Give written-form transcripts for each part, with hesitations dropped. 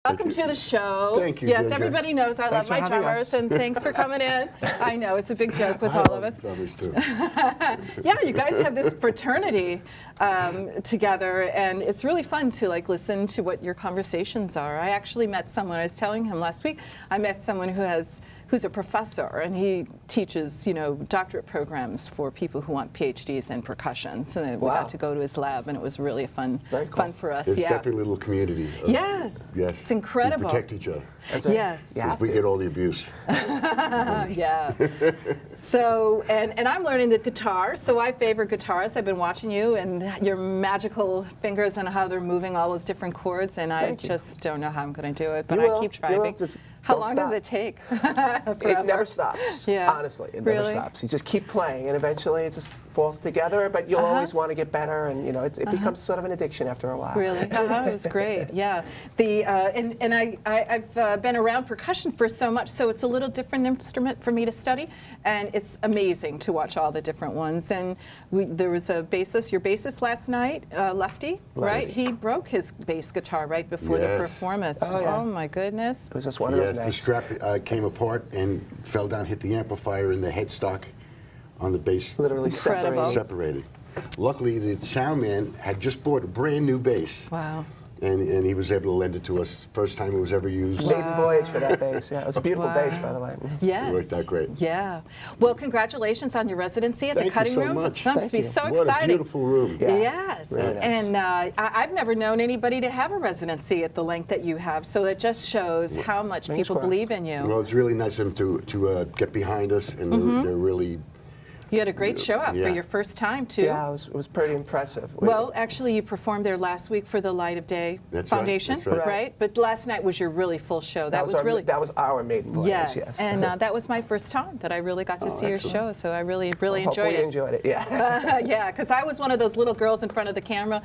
Welcome to the show. Thank you. Yes, Ginger. everybody knows I love my drummers, and thanks for coming in. I know, it's a big joke with all of us. Drummers too. Yeah, you guys have this fraternity together, and it's really fun to like listen to what your conversations are. I actually met someone, I was telling him last week, I met someone who's a professor, and he teaches, doctorate programs for people who want PhDs in percussion. So we got to go to his lab, and it was really fun for us. It's definitely a little community. Yes. Yes. It's incredible. We protect each other. Yes. We get all the abuse. Yeah. So, and I'm learning the guitar, so I favor guitars. I've been watching you and your magical fingers and how they're moving all those different chords, and I just don't know how I'm going to do it, but I keep trying. How long does it take? It never stops. Yeah. Honestly, it never stops. You just keep playing, and eventually it just falls together. But you'll always want to get better, and it becomes sort of an addiction after a while. Really? It was great. Yeah. I've been around percussion for so much, so it's a little different instrument for me to study, and it's amazing to watch all the different ones. And there was a bassist, your bassist last night, Lefty, right? He broke his bass guitar right before the performance. Oh my goodness. It was just one of those the strap came apart and fell down, hit the amplifier and the headstock on the bass. Literally separated. Luckily, the sound man had just bought a brand new bass. Wow. And he was able to lend it to us. First time it was ever used. Maiden voyage for that bass. Yeah, it was a beautiful bass, by the way. Yes. It worked out great. Yeah. Well, congratulations on your residency at the Cutting Room. Thank you so much. That must be so What exciting. a beautiful room. Yeah. Yes. Really nice. And I've never known anybody to have a residency at the length that you have. So it just shows how much people believe in you. Well, it's really nice of them to get behind us, and they're really. You had a great show out for your first time, too. Yeah, it was pretty impressive. Well, actually, you performed there last week for the Light of Day Foundation, right? But last night was your really full show. That was our maiden voyage. Yes. And that was my first time that I really got to see your show. So I really enjoyed it. Hopefully you enjoyed it. Yeah. Yeah, because I was one of those little girls in front of the camera,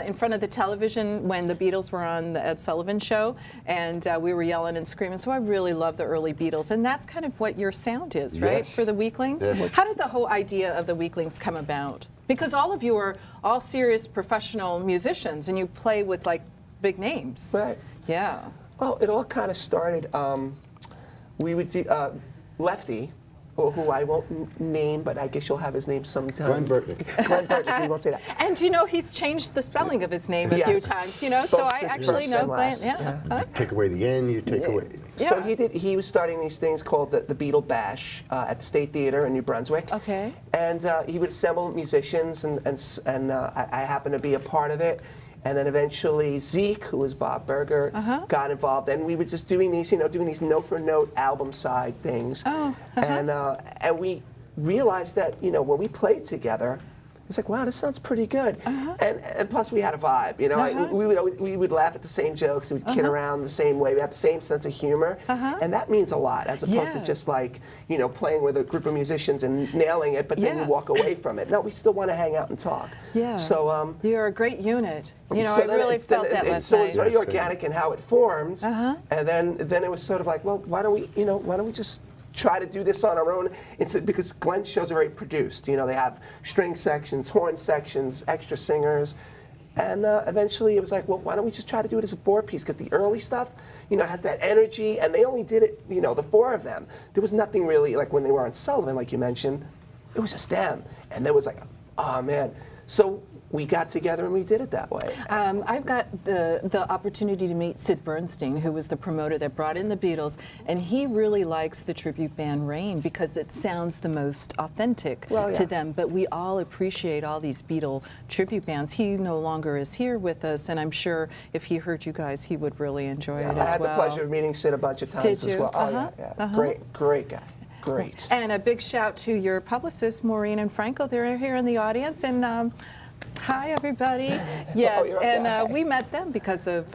in front of the television when the Beatles were on the Ed Sullivan Show, and we were yelling and screaming. So I really love the early Beatles, and that's kind of what your sound is, right? Yes. For the Weeklings. Yes. How did the whole idea of the Weeklings come about? Because all of you are all serious professional musicians, and you play with like big names. Right. Yeah. Well, it all kind of started. We would do Lefty, who I won't name, but I guess you'll have his name sometime. Glenn Burtnick. Glenn Burtnick, we won't say that. And he's changed the spelling of his name a few times, so I actually know Glenn. Yeah. Take away the N, you take away. So he was starting these things called the Beatle Bash at the State Theater in New Brunswick. Okay. And he would assemble musicians, and I happened to be a part of it. And then eventually Zeke, who was Bob Berger, got involved, and we were just doing these, doing these note-for-note album side things. And we realized that, when we played together, it was like, wow, this sounds pretty good. And plus we had a vibe, we would laugh at the same jokes, we'd kid around the same way, we had the same sense of humor, and that means a lot, as opposed to just like, playing with a group of musicians and nailing it, but then you walk away from it. No, we still want to hang out and talk. Yeah. So you're a great unit. I really felt that last night. So it was very organic in how it formed, and then it was sort of like, well, why don't we just try to do this on our own, because Glenn's shows are very produced. They have string sections, horn sections, extra singers, and eventually it was like, well, why don't we just try to do it as a four-piece? Because the early stuff, has that energy, and they only did it, the four of them. There was nothing really, like when they were on Sullivan, like you mentioned, it was just them, and there was like, oh man. So we got together and we did it that way. I've got the opportunity to meet Sid Bernstein, who was the promoter that brought in the Beatles, and he really likes the tribute band Rain because it sounds the most authentic to them. But we all appreciate all these Beatle tribute bands. He no longer is here with us, and I'm sure if he heard you guys, he would really enjoy it as well. I had the pleasure of meeting Sid a bunch of times as well. Oh yeah. Great guy. Great. And a big shout to your publicists, Maureen and Franco. They're here in the audience, and hi, everybody. Yes, we met them because of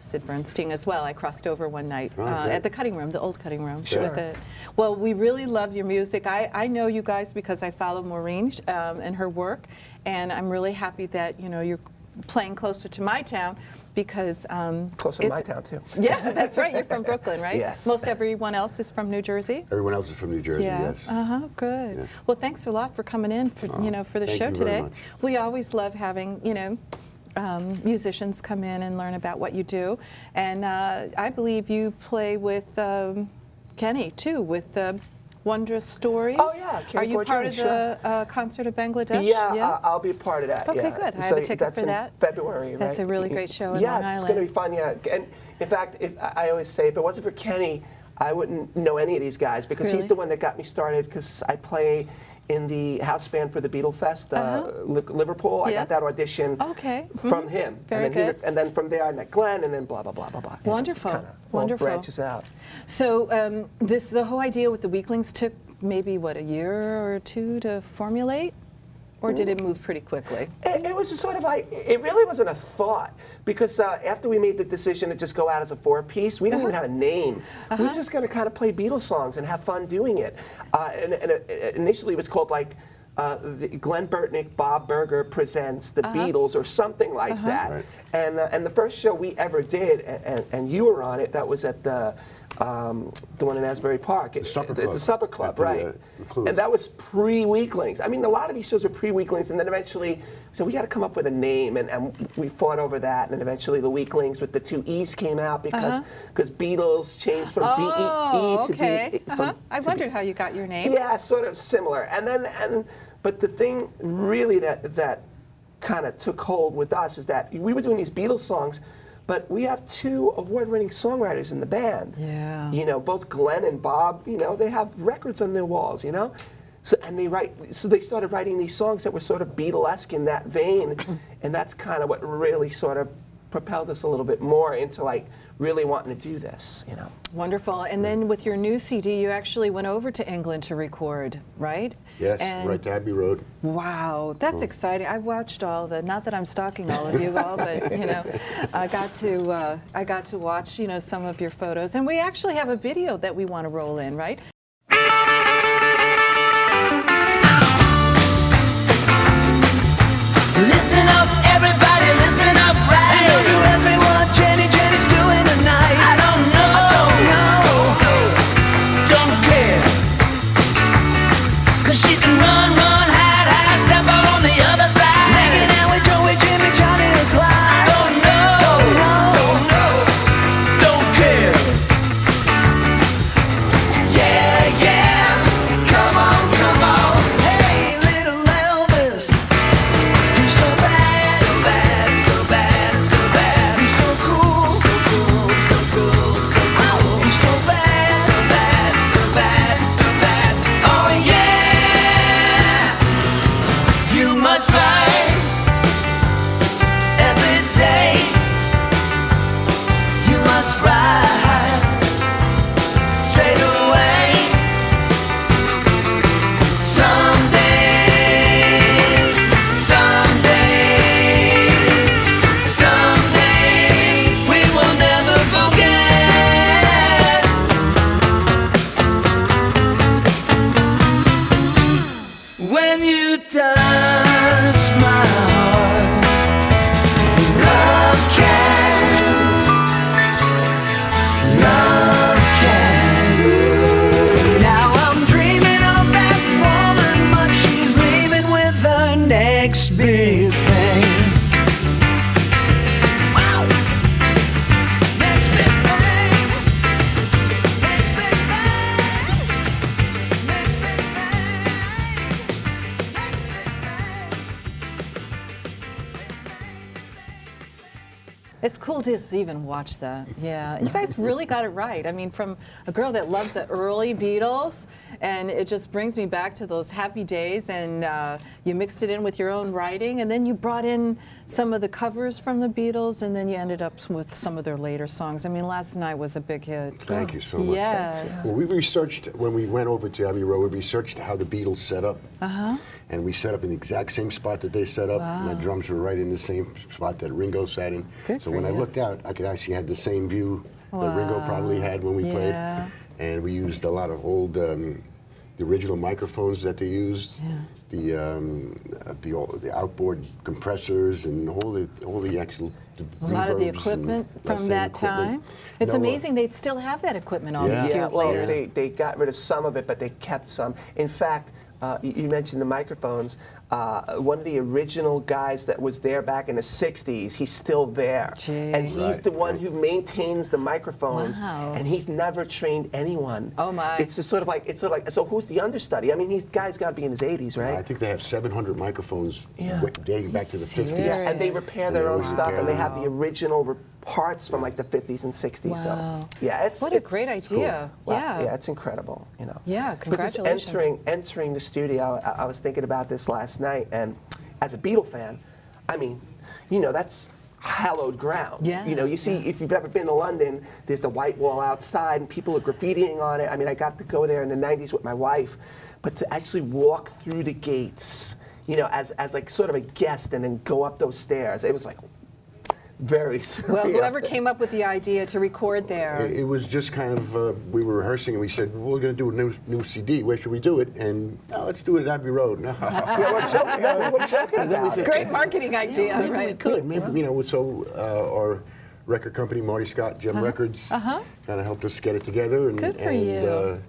Sid Bernstein as well. I crossed over one night at the Cutting Room, the old Cutting Room. Sure. Well, we really love your music. I know you guys because I follow Maureen and her work, and I'm really happy that you're playing closer to my town because closer to my town too. Yeah, that's right. You're from Brooklyn, right? Yes. Most everyone else is from New Jersey. Everyone else is from New Jersey. Yes. Good. Yes. Well, thanks a lot for coming in for for the show today. Very much. We always love having musicians come in and learn about what you do. And I believe you play with Kenny, too, with Wondrous Stories. Oh, yeah, Are Kenny you part of Fortune, the Concert of Bangladesh? Yeah, I'll be a part of that. Okay, yeah. good. I have So a ticket that's for that. in February, right? That's a really great show in yeah, Long Island. it's going to be fun, yeah. And in fact, I always say, if it wasn't for Kenny, I wouldn't know any of these guys, because Really? he's the one that got me started, because I play in the house band for the Beatle Fest, Liverpool. I got Yes. that audition from him. Very and then good. and then from there I met Glenn, and then blah, blah, blah, blah, blah. Wonderful. Kind of Wonderful. branches out. So the whole idea with the Weeklings took maybe, what, a year or two to formulate? Or did it move pretty quickly? It was just sort of like, it really wasn't a thought, because after we made the decision to just go out as a four-piece, we didn't even have a name. We were just going to kind of play Beatles songs and have fun doing it. Initially it was called like Glenn Burtnick, Bob Berger presents the Beatles, or something like that. Right. And the first show we ever did, and you were on it, that was at the one in Asbury Park. Supper It's Club. a supper club, At the, right? McClure's. And that was pre-Weeklings. I mean, a lot of these shows are pre-Weeklings, and then eventually, so we got to come up with a name, and we fought over that, and then eventually the Weeklings with the two E's came out, because Beatles changed from B-E-E to okay. B. I wondered how you got your name. Yeah, sort of similar. But the thing really that kind of took hold with us is that we were doing these Beatles songs, but we have two award-winning songwriters in the band. Yeah. You know, both Glenn and Bob, you know, they have records on their walls, you know? So they started writing these songs that were sort of Beatlesque in that vein, and that's kind of what really sort of propelled us a little bit more into like really wanting to do this, you know. Wonderful. And then with your new CD, you actually went over to England to record, right? Yes, And right to Abbey Road. wow, that's exciting. I watched all the, not that I'm stalking all of you all, but you know, I got to watch, you know, some of your photos. And we actually have a video that we want to roll in, right? Listen up, everybody, listen up right. I know you ask me what Jenny's doing tonight. I don't know, don't care. 'Cause she can run, hide, step out on the other side. Making out with Joey, Jimmy, Johnny, and Clyde. I don't know, don't care. Yeah, come on. Hey, little Elvis. He's so bad, so bad. He's so cool, so cool. He's so bad, so bad. Oh yeah, you must write every day. You must write straight away. Some days we will never forget. When you touch my heart, love can. Now I'm dreaming of that woman, but she's leaving with the next big thing. Wow. Next big thing. Next big thing. Next big It's cool to just even watch that. Yeah, you guys really got it right. I mean, from a girl that loves the early Beatles, and it just brings me back to those happy days, and you mixed it in with your own writing, and then you brought in some of the covers from the Beatles, and then you ended up with some of their later songs. I mean, Last Night was a big hit. Thank you so much. Yes. Well, we researched, when we went over to Abbey Road, we researched how the Beatles set up. And we set up in the exact same spot that they set up. My drums were right in the same spot that Ringo sat in. Good so for when I you. looked out, I could actually have the same view that Ringo probably had when we Yeah. played. And we used a lot of old, the original microphones that they used. The outboard compressors and all the actual A lot of the reverbs and equipment from same that equipment. time. It's No, amazing they'd still have that equipment all Yeah. these Yeah, years well, later. they got rid of some of it, but they kept some. In fact, you mentioned the microphones. One of the original guys that was there back in the 60s, he's still there. Gee. And he's the one who maintains the microphones. Wow. And he's never trained anyone. Oh, my. It's just sort of like, so who's the understudy? I mean, these guys got to be in his 80s, right? I think they have 700 microphones Yeah. dating back to the 50s. serious? Yeah, and they repair And their they own always stuff, repair and they them. have the original parts from like the 50s and 60s. Wow. So, yeah, it's What a great idea. Wow. Yeah. Yeah, it's incredible, you know. Yeah, But just congratulations. entering the studio, I was thinking about this last night, and as a Beatle fan, I mean, you know, that's hallowed ground. Yeah, You know, you see, if you've ever been to London, there's the white wall outside, and people are graffitiing on it. I mean, I got to go there in the 90s with my wife, but to actually walk through the gates, you know, as like sort of a guest, and then go up those stairs, it was like very surreal. Well, whoever came up with the idea to record there. It was just kind of, we were rehearsing and we said, well, we're going to do a new CD. Where should we do it? And let's do it at Abbey Road. Yeah, we're joking, we're joking about it. Great marketing idea, Maybe right? we could. Maybe, you know, so our record company, Marty Scott, Gem Records, kind of helped us get it together. And, Good for you.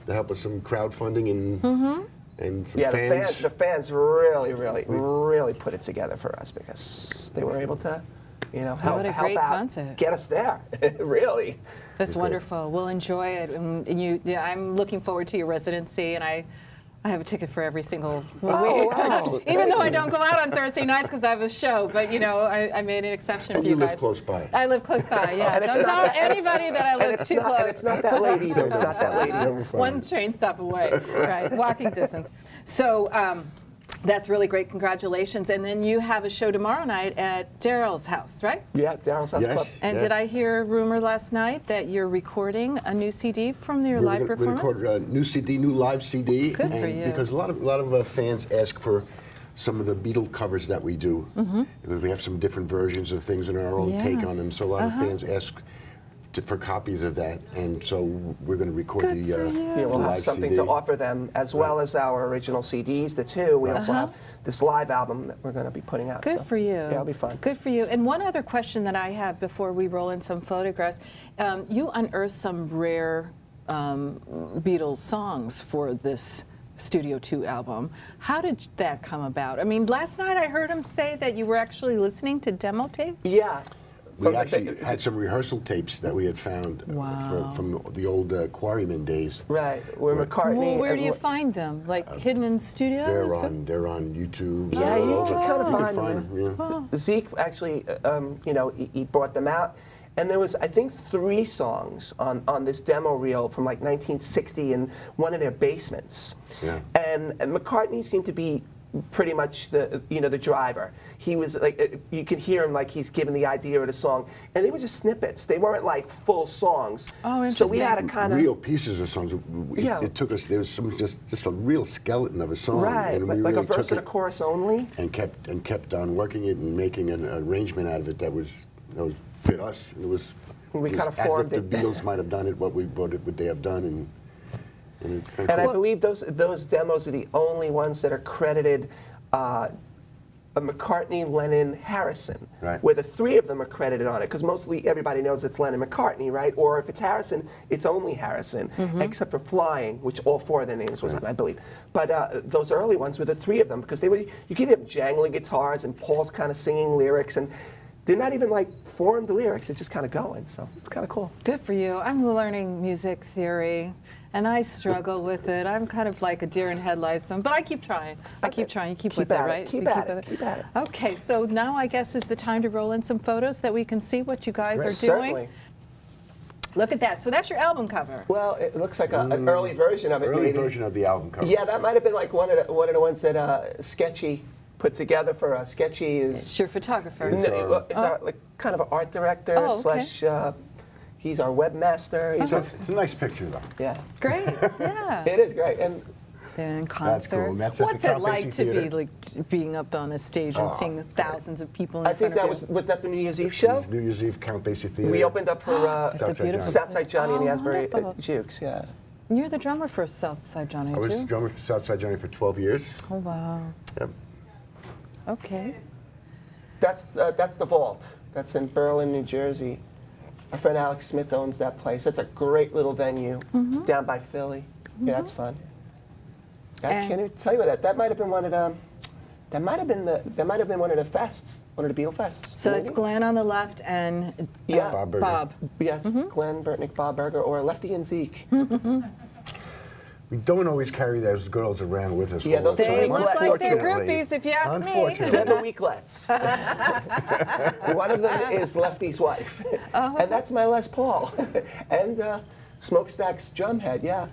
They helped us some crowdfunding and some Yeah, fans. the fans really put it together for us because they were able to, you know, help What a out, great concept. get us there. Really. That's wonderful. We'll enjoy it, and I'm looking forward to your residency, and I have a ticket for every single week. wow. Even though I don't go out on Thursday nights because I have a show, but you know, I made an exception And for you you guys. live close by. I live close by. Yeah. And it's Don't not tell anybody that I And live it's too not, close. and it's not that late either. It's not that late either. Never find One it. train stop away, right? Walking distance. So that's really great. Congratulations. And then you have a show tomorrow night at Daryl's house, right? Yeah, Daryl's House Yes. Club. And Yeah. did I hear a rumor last night that you're recording a new CD from your We're live gonna performance? record a new CD, new live CD. Good for and you. Because a lot of fans ask for some of the Beatle covers that we do. Because we have some different versions of things and our own Yeah. take on them. So a lot of fans ask for copies of that, and so we're going to record Good the for you. Yeah, we'll have live something CD. to offer them, as well as our original CDs, the two. We also have this live album that we're going to be putting out. Good so, for you. Yeah, it'll be fun. Good for you. And one other question that I have before we roll in some photographs. You unearthed some rare Beatles songs for this Studio 2 album. How did that come about? I mean, last night I heard him say that you were actually listening to demo tapes? Yeah. We From the- actually had some rehearsal tapes that we had found Wow. from the old Quarrymen days. Right, where McCartney. Well, where do you and- find them? Like hidden in studios? They're on YouTube. Yeah, you all can over. kind of You can find them. yeah. Zeke actually, you know, he brought them out, and there was, I think, 3 songs on this demo reel from like 1960 in one of their basements. Yeah. And McCartney seemed to be pretty much the driver. He was like, you could hear him like he's giving the idea of the song, and they were just snippets. They weren't like full songs. Oh, So we had to interesting. kind of Real pieces of songs. Yeah. It took us. There was some just a real skeleton of a song, right, and we like a really verse took and a it chorus only. and kept on working it and making an arrangement out of it that was fit us. And it was We it kind was of formed as it. if the Beatles might have done it. What would they have done? And it's kind of And cool. I believe those demos are the only ones that are credited McCartney, Lennon, Harrison, Right. where the 3 of them are credited on it, because mostly everybody knows it's Lennon McCartney, right? Or if it's Harrison, it's only Harrison, except for Flying, which all 4 of their names was on, I believe. But those early ones were the 3 of them, because you could hear jangling guitars and Paul's kind of singing lyrics, and they're not even like formed lyrics, it's just kind of going, so it's kind of cool. Good for you. I'm learning music theory, and I struggle with it. I'm kind of like a deer in headlights, but I keep trying. I keep trying. You keep with Keep it, at it. right? Keep We at it. with Keep at it. Okay, so now I guess is the time to roll in some photos that we can see what you guys are doing. Certainly. Look at that. So that's your album cover. Well, it looks like an early version of it, early maybe. version of the album cover. Yeah, that might have been like one of the ones that Sketchy put together for us. Sketchy is It's your photographer. is our, like kind of an art director Oh, okay. slash. He's our webmaster. He's It's a nice picture, though. yeah, Great. Yeah. it is great. And They're in That's concert. cool. And that's at the What's it Count like Basie to be Theater. like being up on a stage and seeing thousands of people in I front think of that you? was that the New Year's Eve show. New Year's Eve, Count Basie Theater. We opened up for It's a Southside beautiful. Johnny. Southside Johnny and the Oh, Asbury wonderful. Jukes. Yeah. And you're the drummer for Southside Johnny I was too. drummer for Southside Johnny for 12 years. Oh wow. Yep. Okay. That's the Vault. That's in Berlin, New Jersey. Our friend Alex Smith owns that place. That's a great little venue down by Philly. Yeah, that's fun. I can't even tell you that. That might have been one of the. That might have been one of the fests, one of the Beatle fests. So maybe? it's Glenn on the left and Yeah. Bob Berger. Bob. Yes, Glenn, Burtnick, Bob Berger, or Lefty and Zeke. We don't always carry those girls around with us. Yeah, all those the are They time, look like they're unfortunately. groupies, if you ask me. Unfortunately. They're the Weeklets. One of them is Lefty's wife, and that's my Les Paul, and Smokestack's drumhead. Yeah.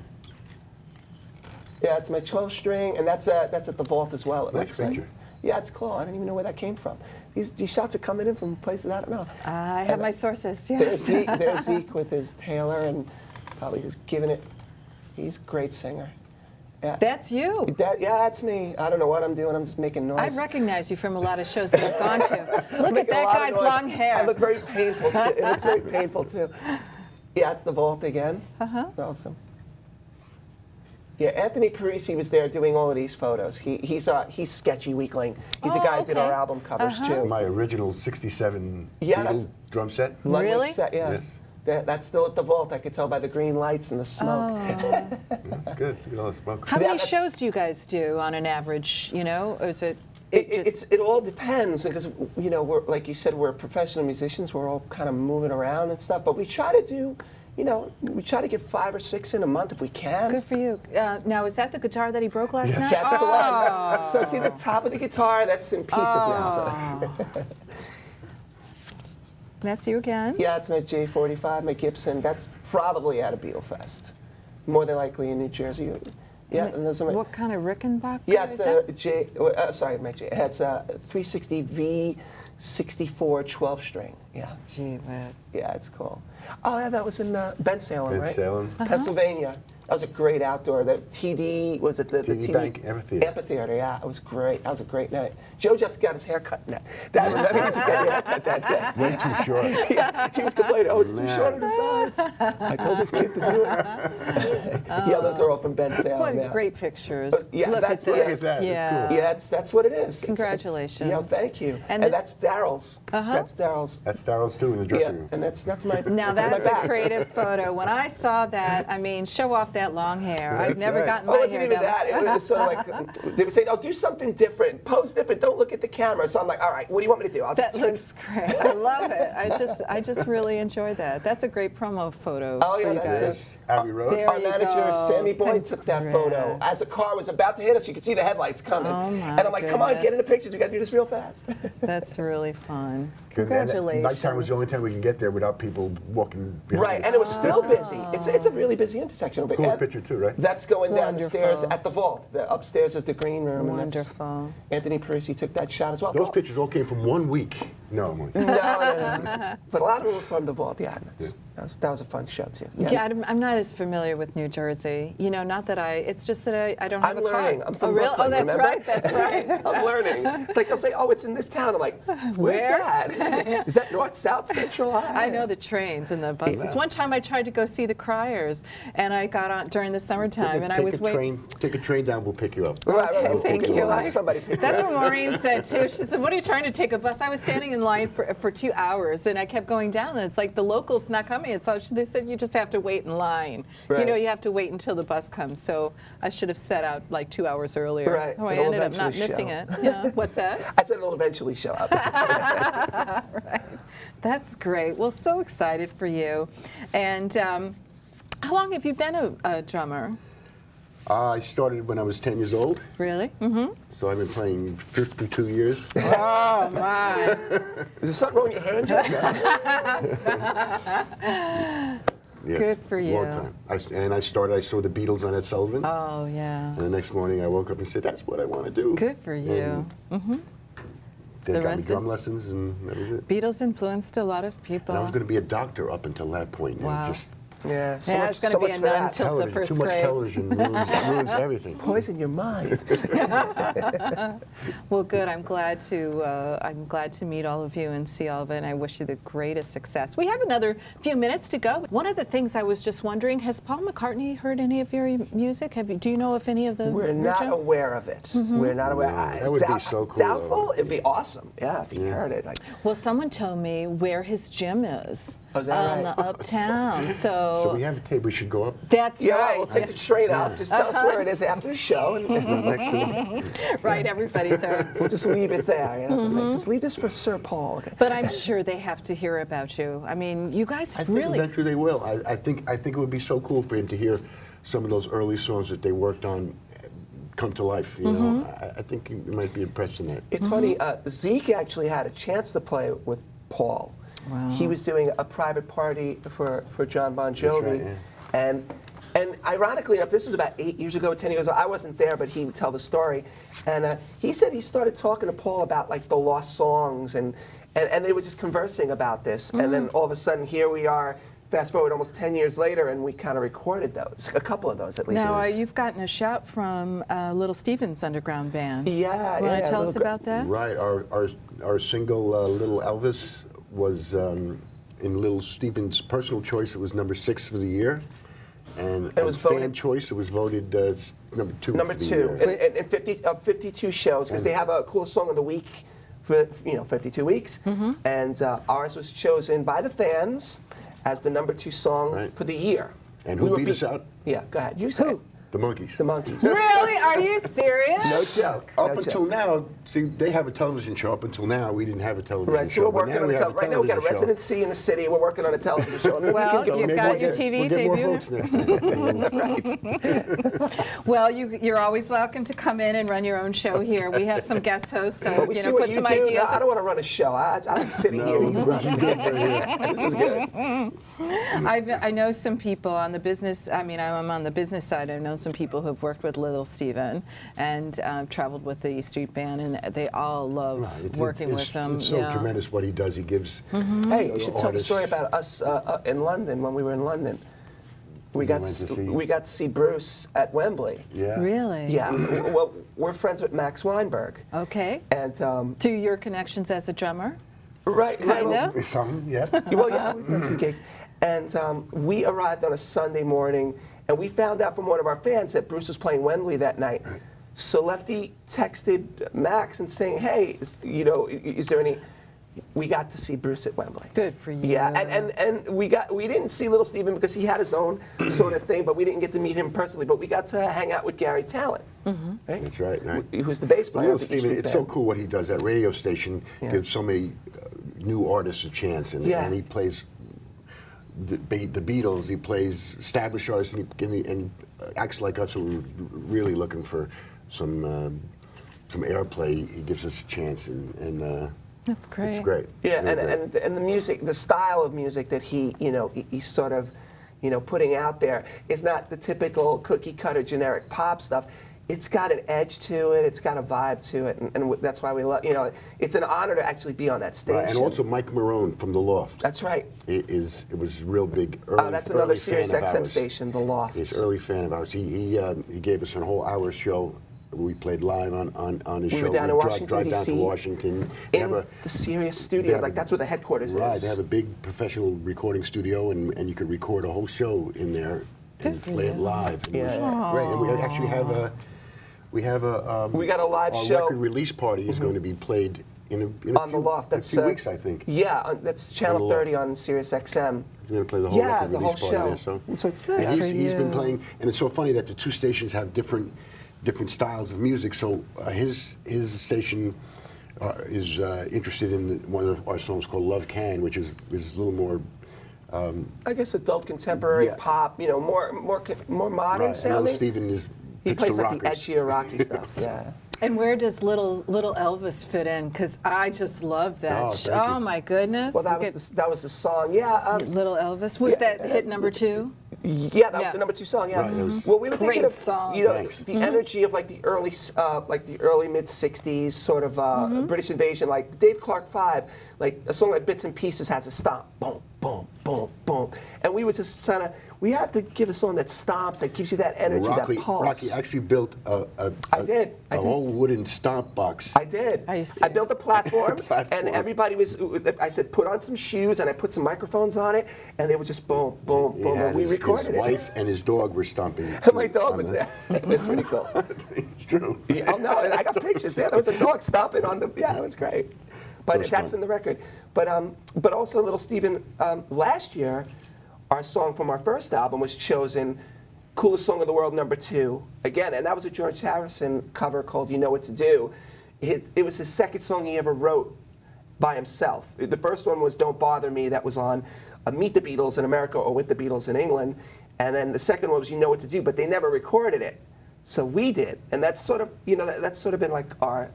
Yeah, it's my 12-string, and that's at the vault as well. It Nice looks like. picture. Yeah, it's cool. I don't even know where that came from. These shots are coming in from places I don't know. I have my sources, There's yes. There's Zeke with his Taylor, and probably just giving it. He's a great singer. Yeah. That's you. Yeah, that's me. I don't know what I'm doing. I'm just making I noise. recognize you from a lot of shows that I've gone to. Look at Making a that lot of guy's noise. long hair. I look very painful too. It looks very painful too. Yeah, it's the vault again. Awesome. Yeah, Anthony Parisi was there doing all of these photos. He's sketchy Weakling. He's the guy who did our okay. album covers too. My original '67 Yeah, that's- Beatle drum set. Ludwig Really? set, yeah. Yes. That's still at the vault. I could tell by the green lights and the smoke. That's good. Look at all the smoke. How Yeah, many that's- shows do you guys do on an average, or is it? just- It all depends because we're like you said, we're professional musicians. We're all kind of moving around and stuff, but we try to do, we try to get 5 or 6 in a month if we can. Good for you. Now, is that the guitar that he broke last Yes. night? That's the one. So see the top of the guitar, that's in pieces now. So. That's you again? Yeah, it's my J45, my Gibson. That's probably at a Beatle Fest, more than likely in New Jersey. Yeah, and those are my. What kind of Rickenbacker Yeah, it's is that? a J. Sorry, my J. It's a 360V 64 12-string. Yeah. Gee whiz. Yeah, it's cool. Oh, yeah, that was in Bensalem, Ben right? Salem. Pennsylvania. That was a great outdoor. The TD, was it the TD Bank Amphitheater. Amphitheater, yeah. It was great. That was a great night. Joe just got his hair cut in that. He just got his hair cut that day. Way too short. Yeah, he was complaining, oh, it's too Man. short on the sides. I told this kid to do it. Yeah, those are all from Ben Salem. What yeah. great pictures. Yeah, Look at that's- this. look at that. It's Yeah. cool. Yeah, that's what it is. Congratulations. Yeah, thank you. And And, this- that's Daryl's. That's Daryl's. That's Daryl's too in the Yeah, dressing room. and that's my. Now that's my that's a back. creative photo. When I saw that, I mean, show off that long hair. I've That's never right. gotten Oh, my it wasn't hair even down. that. It was sort of like they would say, "Oh, do something different, pose different. Don't look at the camera." So I'm like, "All right, what do you want me to do?" I'll That just turn- looks great. I love it. I just really enjoy that. That's a great promo photo Oh, yeah, for you that's guys. it. Yes, Abbey Road. There Our you manager, go. Sammy Boyd, took that photo Congrats. as the car was about to hit us. You could see the headlights coming, Oh, my and I'm like, "Come on, get in the goodness. pictures. We got to do this real fast." That's really fun. Good. And Congratulations. nighttime was the only time we can get there without people walking behind Right, us. and it was still busy. It's a really busy intersection. Cool And picture too, right? That's going down the Wonderful. stairs at the vault. The upstairs is the green room. and that's- Wonderful. Anthony Parisi took that shot as well. Those pictures all came from 1 week. No, I'm only- No. But a lot of them were from the vault. Yeah, that was a fun show too. Yeah, I'm not as familiar with New Jersey. Not that it's just that I don't have I'm a car. learning. I'm from oh, really? Brooklyn, Oh, that's remember? right. That's right. I'm learning. It's like they'll say, "Oh, it's in this town." I'm like, "Where's Where? that? Is that north, south, central?" I know the trains and the buses. Wow. One time I tried to go see the Criers, and I got on during the summertime, and I was waiting. Take a train down. We'll pick you up. Right, Okay, We'll thank pick you. up. Somebody pick That's you up. what Maureen said too. She said, "What are you trying to take a bus?" I was standing in line for 2 hours, and I kept going down. And it's like the locals not coming. And so they said you just have to wait in line. Right. You have to wait until the bus comes. So I should have set out like 2 hours earlier. Right. So I It'll ended up not eventually missing show. it. Yeah. What's that? I said it'll eventually show up. Right. That's great. Well, so excited for you. And how long have you been a drummer? I started when I was 10 years old, Really? Mm-hmm. so I've been playing 52 years. Oh my. Is there something wrong with your hand, Joe? Yeah, Good for you. Long time. I saw the Beatles on Ed Sullivan. Oh yeah. And the next morning I woke up and said, that's what I want to do. Good for you. And they The got me rest drum is- lessons and that was it. Beatles influenced a lot of people. And I was going to be a doctor up until that point. And Wow. just Yeah, so Yeah, I much, was gonna so be much a for nun that. till- the television, first too much grade. television ruins everything. Poison your mind. Well, good. I'm glad to meet all of you and see all of it. And I wish you the greatest success. We have another few minutes to go. One of the things I was just wondering: has Paul McCartney heard any of your music? Do you know if any of the? We're not original? aware of it. Mm-hmm. We're not aware. That would be so cool, Doubtful? though. It'd be awesome. Yeah, if you heard it. Like, Well, someone told me where his gym is. Oh, is that on right? the Uptown. So we have a tape. We should go up That's Yeah, right. we'll take the train up. Just tell us where it is after the show, and next to them. Right, everybody's there. we'll just leave it there. You know, so it's like, just leave this for Sir Paul. Okay. But I'm sure they have to hear about you. I mean, you guys I think really. eventually they will. I think it would be so cool for him to hear some of those early songs that they worked on come to life. You know, I think he might be impressed in that. It's funny. Zeke actually had a chance to play with Paul. Wow. He was doing a private party for John Bon Jovi, right, and ironically enough, this was about 8 years ago, 10 years ago. I wasn't there, but he would tell the story, and he said he started talking to Paul about like the lost songs, and they were just conversing about this, and then all of a sudden here we are. Fast forward almost 10 years later, and we kind of recorded those, a couple of those at least. Now, you've gotten a shout from Little Steven's underground band. Yeah, Want yeah, to tell us Little about that? Right. Our single Little Elvis was in Little Steven's personal choice. It was number 6 for the year, and It was fan voted- choice. It was voted number 2. Number for the 2, year. and 52 shows, because they have a cool song of the week for 52 weeks, and ours was chosen by the fans as the number 2 song Right. for the year. And who beat us out? Yeah, go ahead. You say it. The Monkees. The Monkees. Really? Are you serious? No joke. Up no until joke. now, see, they have a television show. Up until now, we didn't have a television Right, show. so we're but working now on we a have right now we got a television show. residency in the city. We're working on a television show. Maybe we Well, can get you've some got more your guests. TV We'll get more debut. votes next time. Well, you're always welcome to come in and run your own show here. We have some guest hosts, so But we see put what you some do. ideas. I don't want to run a show. I like sitting here and you run. This is good. I know some people on the business. I mean, I'm on the business side. I know some people who've worked with Little Steven and traveled with the E Street Band, and they all love working with him. It's so yeah. tremendous what he does. He gives. Hey, you should tell the artists- story about us in London when we were in London. We got went to see- we got to see Bruce at Wembley. Yeah. Really? Yeah. Well, we're friends with Max Weinberg, Okay. and Through your connections as a drummer? right, Kinda. well, Some, yeah. well, yeah, we've done some gigs, and we arrived on a Sunday morning, and we found out from one of our fans that Bruce was playing Wembley that night. So Lefty texted Max and saying, "Hey, is there any?" We got to see Bruce at Wembley. Good for you. Yeah, and we didn't see Little Steven because he had his own sort of thing, but we didn't get to meet him personally. But we got to hang out with Gary Talent, right? That's right. Who's the bass player Little of the E Steven, Street it's so Band. cool what he does. That radio station gives so many new artists a chance, and he plays the Beatles. He plays established artists, and acts like us who are really looking for some airplay. He gives us a chance, and That's great. it's great. Yeah, Really great. and the music, the style of music that he's sort of, putting out there is not the typical cookie cutter generic pop stuff. It's got an edge to it. It's got a vibe to it, and that's why we love. It's an honor to actually be on that station. Right, and also Mike Marone from The Loft. That's right. It was real big. Early, That's another early Sirius fan of XM ours. station, The Loft. It's early fan of ours. He gave us a whole hour show. We played live on his We show. were down in Washington, drive down to D.C. Washington. They In have the Sirius they studio, have like a- that's where the headquarters Right, is. they have a big professional recording studio, and you could record a whole show in there and for play it you. live. And it was Yeah. great. And we actually have a We got a live our show. record release party is going to be played in a On few, The Loft. in a That's few weeks, I think. Yeah, that's Channel The 30 Loft. on Sirius XM. We're going to play the whole Yeah, record the release whole party show. there. So it's Good and he's for been you. playing, and it's so funny that the two stations have different styles of music. So his station is interested in one of our songs called Love Can, which is a little more I guess adult contemporary Yeah. pop, more modern right. And Little sounding. Stephen is He picks plays the like the rockers. edgier, rocky stuff. Yeah. And where does little Elvis fit in? Because I just love that. Oh, thank you. My goodness. Well, that Get was the song. Yeah. Little Elvis. Was Yeah. that hit number 2? Yeah, that was Yeah. the number 2 song. Yeah. Right, that was- Well, we were thinking Great of song. Thanks. the energy of like the early mid '60s sort of British invasion, like the Dave Clark 5, like a song like Bits and Pieces has a stomp, boom, boom, boom, boom, and we were just trying to. We have to give a song that stomps, that gives you that energy, that pulse. Rocky actually built a whole wooden stomp box. I did. Are you I built a platform, Platform. and everybody was. I said, put on some shoes, and I put some microphones on it, and they were just boom, boom, He boom, had and we his recorded it. wife and his dog were stomping. My dog on was the- there. It was pretty cool. It's true. Oh no, I got pictures there. There was a dog stomping on the. Yeah, it was great. But was that's fun. in the record. But also, little Steven, last year, our song from our first album was chosen Coolest Song of the World #2. Again, and that was a George Harrison cover called You Know What to Do. It was his second song he ever wrote by himself. The first one was Don't Bother Me, that was on Meet the Beatles in America or With the Beatles in England. And then the second one was You Know What to Do, but they never recorded it. So we did. And that's sort of, that's sort of been like our,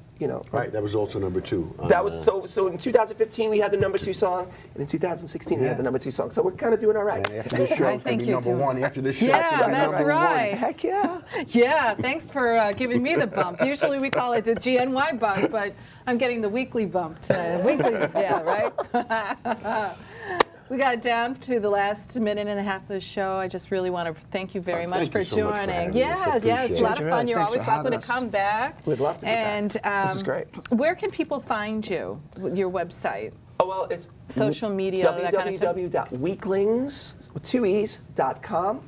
Right, that was also #2. That was so in 2015 we had the #2 song, and in 2016 we had the #2 song. So we're kind of doing all right. And after this show, I it's going think to be you're doing- #1. After this show, Yeah, it's gonna be that's #1. right. Heck yeah. Yeah, thanks for giving me the bump. Usually we call it the GNY bump, but I'm getting the weekly bump tonight. Weekly, yeah, right? We got down to the last minute and a half of the show. I just really want to thank you very much thank for you so much for joining. having us. I Yeah, it's a appreciate lot of it. fun. You're Thanks always for welcome to having us. come back. We'd love to be back. And This is great. Where can people find you? Your website? Oh, well, it's Social media, that kind of stuff? www.weeklings.com.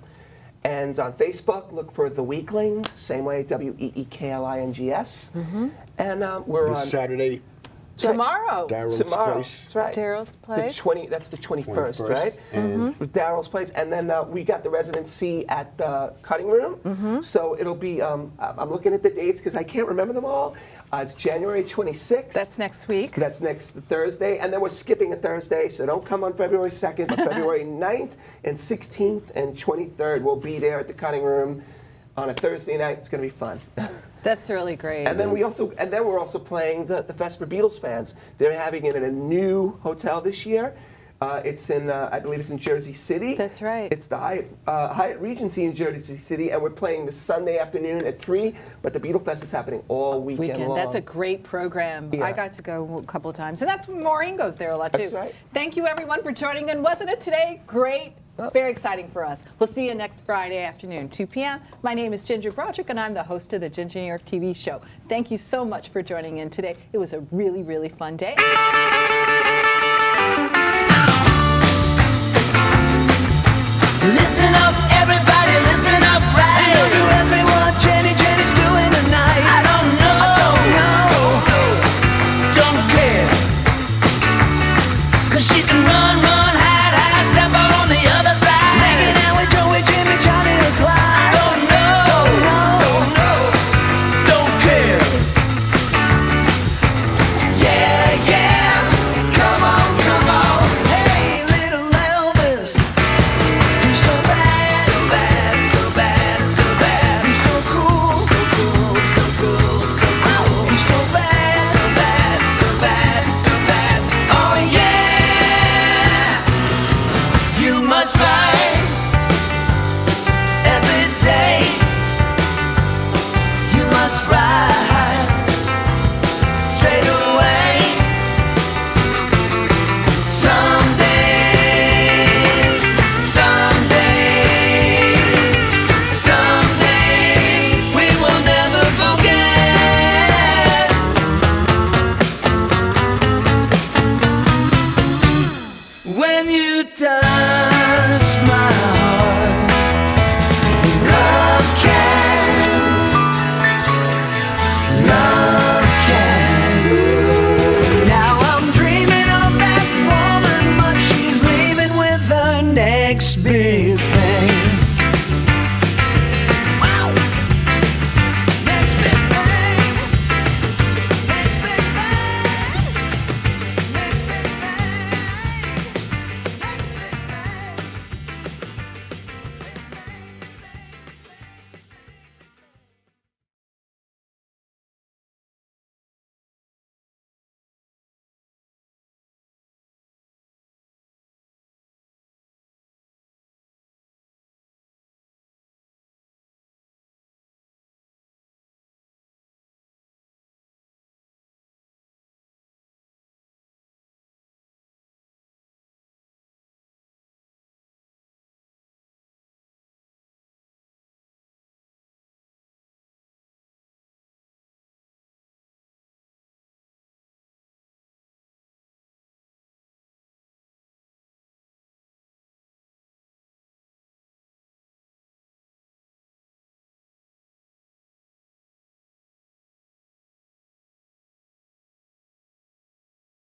And on Facebook, look for The Weeklings, same way, Weeklings. And we're on This Saturday, Tomorrow. Daryl's tomorrow. Place. That's right. Daryl's Place. That's the 21st, 21st, right? and- With Daryl's Place. And then we got the residency at the Cutting Room. So it'll be, I'm looking at the dates because I can't remember them all. It's January 26th. That's next week. That's next Thursday, and then we're skipping a Thursday, so don't come on February 2nd, but February 9th and 16th and 23rd, we'll be there at the Cutting Room on a Thursday night. It's going to be fun. That's really great. And then we're also playing the Fest for Beatles fans. They're having it in a new hotel this year. It's in, I believe it's in Jersey City. That's right. It's the Hyatt Regency in Jersey City, and we're playing this Sunday afternoon at 3. But the Beatle Fest is happening all weekend long. That's a great program. Yeah. I got to go a couple of times. And that's Maureen goes there a lot, too. That's right. Thank you, everyone, for joining in. Wasn't it today? Great. Very exciting for us. We'll see you next Friday afternoon, 2 p.m. My name is Ginger Broderick, and I'm the host of the Ginger New York TV show. Thank you so much for joining in today. It was a really, really fun day.